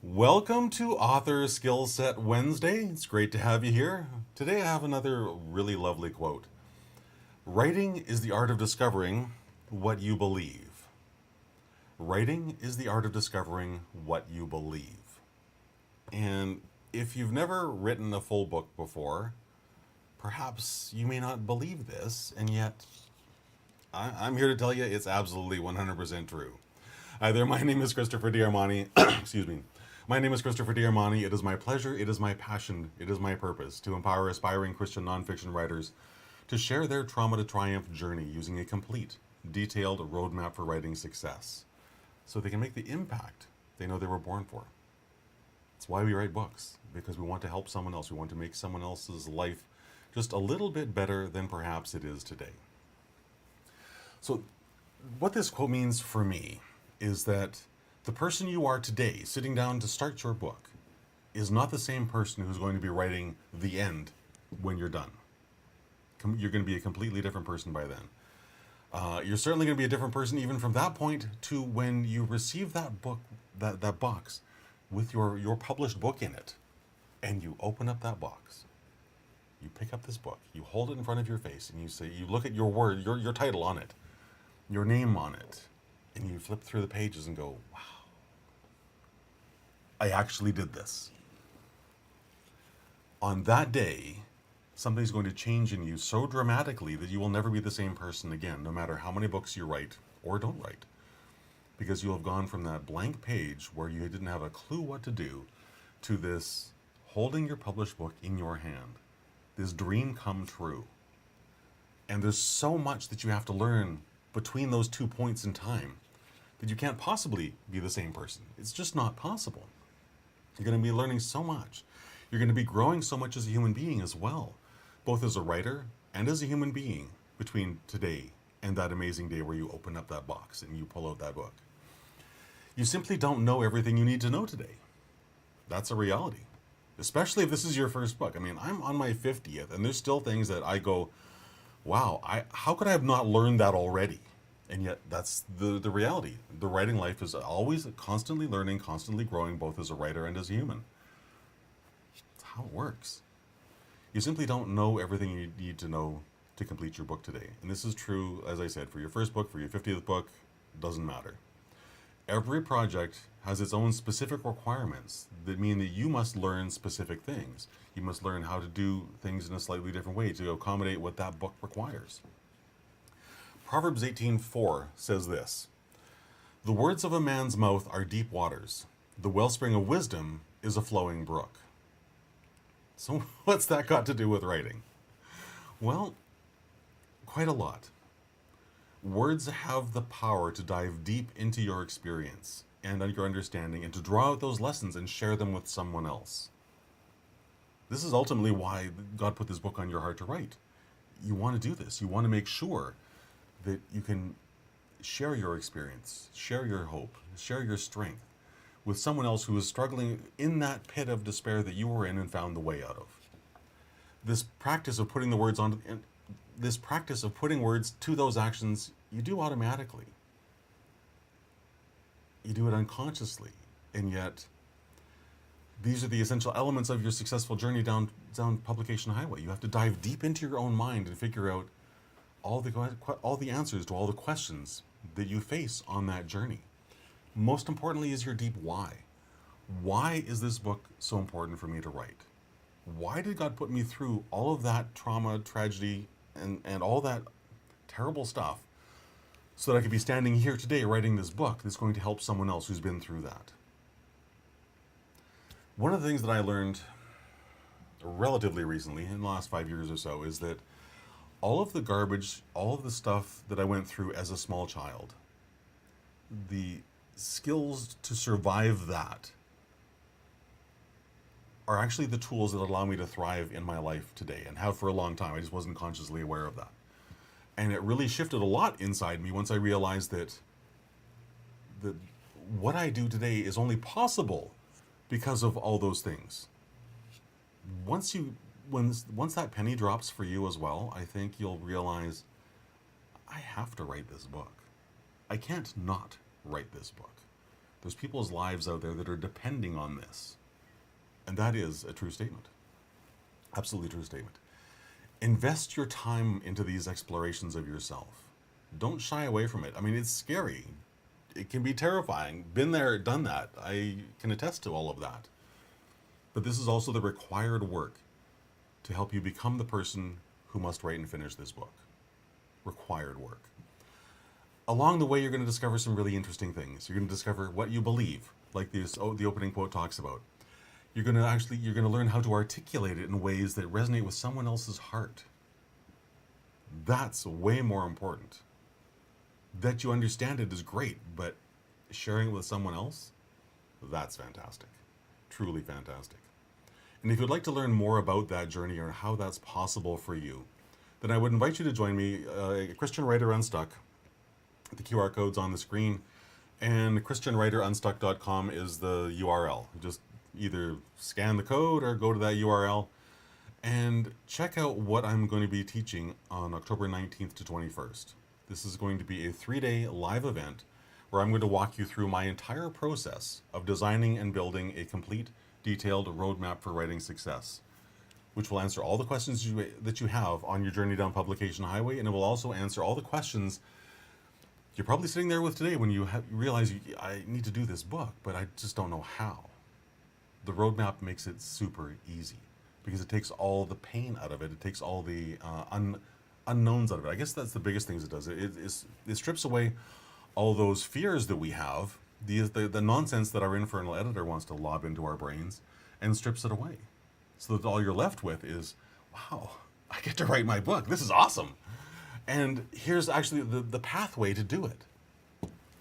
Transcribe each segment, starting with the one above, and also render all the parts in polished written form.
Welcome to Author Skillset Wednesday. It's great to have you here. Today I have another really lovely quote. Writing is the art of discovering what you believe. Writing is the art of discovering what you believe. And if you've never written a full book before, perhaps you may not believe this, and yet I'm here to tell you it's absolutely 100% true. Hi there, my name is Christopher Diarmani. Excuse me. My name is Christopher Diarmani. It is my pleasure, it is my passion, it is my purpose to empower aspiring Christian nonfiction writers to share their trauma to triumph journey using a complete, detailed roadmap for writing success so they can make the impact they know they were born for. That's why we write books, because we want to help someone else. We want to make someone else's life just a little bit better than perhaps it is today. So, what this quote means for me is that the person you are today, sitting down to start your book, is not the same person who's going to be writing the end when you're done. You're going to be a completely different person by then. You're certainly going to be a different person even from that point to when you receive that book, that box with your published book in it, and you open up that box. You pick up this book, you hold it in front of your face, and you look at your word, your title on it, your name on it, and you flip through the pages and go, wow, I actually did this. On that day, something's going to change in you so dramatically that you will never be the same person again, no matter how many books you write or don't write. Because you'll have gone from that blank page where you didn't have a clue what to do to this holding your published book in your hand, this dream come true. And there's so much that you have to learn between those 2 points in time that you can't possibly be the same person. It's just not possible. You're going to be learning so much. You're going to be growing so much as a human being as well, both as a writer and as a human being between today and that amazing day where you open up that box and you pull out that book. You simply don't know everything you need to know today. That's a reality, especially if this is your first book. I mean, I'm on my 50th, and there's still things that I go, wow, how could I have not learned that already? And yet that's the reality. The writing life is always constantly learning, constantly growing, both as a writer and as a human. That's how it works. You simply don't know everything you need to know to complete your book today. And this is true, as I said, for your first book, for your 50th book, doesn't matter. Every project has its own specific requirements that mean that you must learn specific things. You must learn how to do things in a slightly different way to accommodate what that book requires. Proverbs 18:4 says this, "The words of a man's mouth are deep waters. The wellspring of wisdom is a flowing brook." So what's that got to do with writing? Well, quite a lot. Words have the power to dive deep into your experience and your understanding and to draw out those lessons and share them with someone else. This is ultimately why God put this book on your heart to write. You want to do this. You want to make sure that you can share your experience, share your hope, share your strength with someone else who is struggling in that pit of despair that you were in and found the way out of. This practice of putting words to those actions, you do automatically. You do it unconsciously, and yet these are the essential elements of your successful journey down publication highway. You have to dive deep into your own mind and figure out all the answers to all the questions that you face on that journey. Most importantly is your deep why. Why is this book so important for me to write? Why did God put me through all of that trauma, tragedy, and all that terrible stuff so that I could be standing here today writing this book that's going to help someone else who's been through that? One of the things that I learned relatively recently, in the last 5 years or so, is that all of the garbage, all of the stuff that I went through as a small child, the skills to survive that are actually the tools that allow me to thrive in my life today and have for a long time. I just wasn't consciously aware of that. And it really shifted a lot inside me once I realized that what I do today is only possible because of all those things. Once that penny drops for you as well, I think you'll realize, I have to write this book. I can't not write this book. There's people's lives out there that are depending on this. And that is a true statement. Absolutely true statement. Invest your time into these explorations of yourself. Don't shy away from it. I mean, it's scary. It can be terrifying. Been there, done that. I can attest to all of that. But this is also the required work to help you become the person who must write and finish this book. Required work. Along the way, you're going to discover some really interesting things. You're going to discover what you believe, like the opening quote talks about. You're going to learn how to articulate it in ways that resonate with someone else's heart. That's way more important. That you understand it is great, but sharing it with someone else, that's fantastic. Truly fantastic. And if you'd like to learn more about that journey or how that's possible for you, then I would invite you to join me, Christian Writer Unstuck. The QR code's on the screen, and christianwriterunstuck.com is the URL. Just either scan the code or go to that URL and check out what I'm going to be teaching on October 19th to 21st. This is going to be a 3-day live event where I'm going to walk you through my entire process of designing and building a complete, detailed roadmap for writing success, which will answer all the questions that you have on your journey down publication highway, and it will also answer all the questions you're probably sitting there with today when you realize I need to do this book, but I just don't know how. The roadmap makes it super easy because it takes all the pain out of it. It takes all the unknowns out of it. I guess that's the biggest things it does. It strips away all those fears that we have, the nonsense that our infernal editor wants to lob into our brains, and strips it away. So that all you're left with is, wow, I get to write my book. This is awesome. And here's actually the pathway to do it.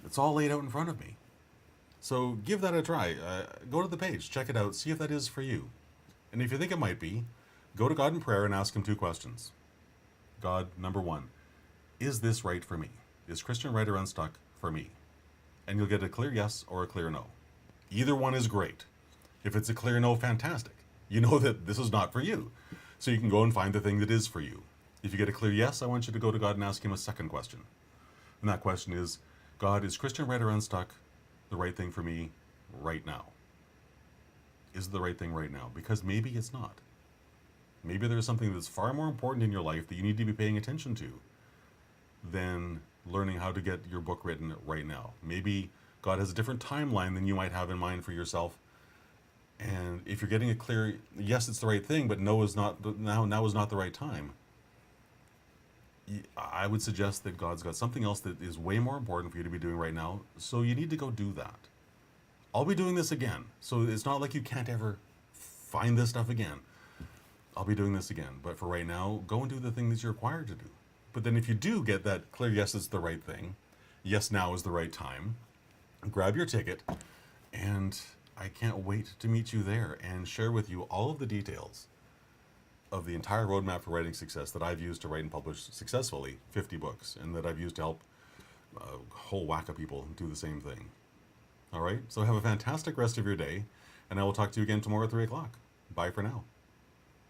It's all laid out in front of me. So give that a try. Go to the page, check it out, see if that is for you. And if you think it might be, go to God in prayer and ask him 2 questions. God, number 1, is this right for me? Is Christian Writer Unstuck for me? And you'll get a clear yes or a clear no. Either one is great. If it's a clear no, fantastic. You know that this is not for you. So you can go and find the thing that is for you. If you get a clear yes, I want you to go to God and ask him a second question. And that question is, God, is Christian Writer Unstuck the right thing for me right now? Is it the right thing right now? Because maybe it's not. Maybe there's something that's far more important in your life that you need to be paying attention to than learning how to get your book written right now. Maybe God has a different timeline than you might have in mind for yourself. And if you're getting a clear yes, it's the right thing, but no is not, now is not the right time, I would suggest that God's got something else that is way more important for you to be doing right now, so you need to go do that. I'll be doing this again, so it's not like you can't ever find this stuff again. I'll be doing this again, but for right now, go and do the thing that you're required to do. But then if you do get that clear yes, it's the right thing, yes, now is the right time, grab your ticket, and I can't wait to meet you there and share with you all of the details of the entire roadmap for writing success that I've used to write and publish successfully 50 books, and that I've used to help a whole whack of people do the same thing. All right, so have a fantastic rest of your day, and I will talk to you again tomorrow at 3 o'clock. Bye for now.